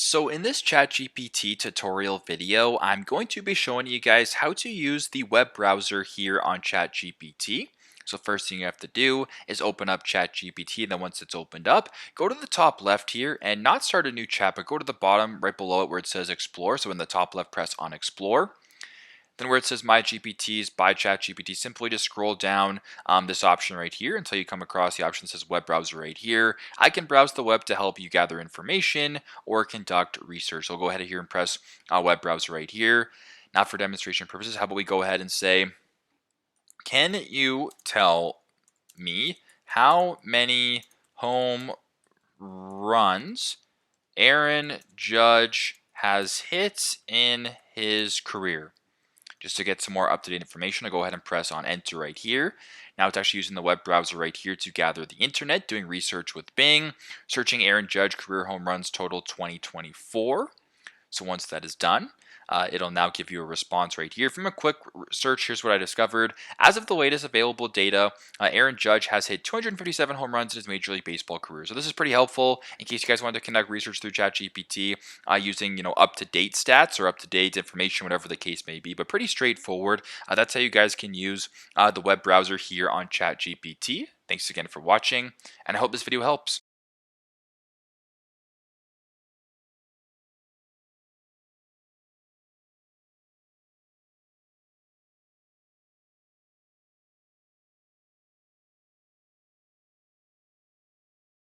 So in this ChatGPT tutorial video, I'm going to be showing you guys how to use the web browser here on ChatGPT. So first thing you have to do is open up ChatGPT. Then once it's opened up, go to the top left here and not start a new chat, but go to the bottom right below it where it says Explore. So in the top left, press on Explore. Then where it says My GPTs by ChatGPT, simply just scroll down this option right here until you come across the option that says web browser right here. I can browse the web to help you gather information or conduct research. So go ahead here and press web browser right here. Now for demonstration purposes, how about we go ahead and say, can you tell me how many home runs Aaron Judge has hit in his career? Just to get some more up-to-date information, I'll go ahead and press on enter right here. Now it's actually using the web browser right here to gather the internet, doing research with Bing, searching Aaron Judge career home runs total 2024. So once that is done, it'll now give you a response right here. From a quick search, here's what I discovered. As of the latest available data, Aaron Judge has hit 257 home runs in his Major League Baseball career. So this is pretty helpful in case you guys want to conduct research through ChatGPT using up-to-date stats or up-to-date information, whatever the case may be. But pretty straightforward. That's how you guys can use the web browser here on ChatGPT. Thanks again for watching, and I hope this video helps.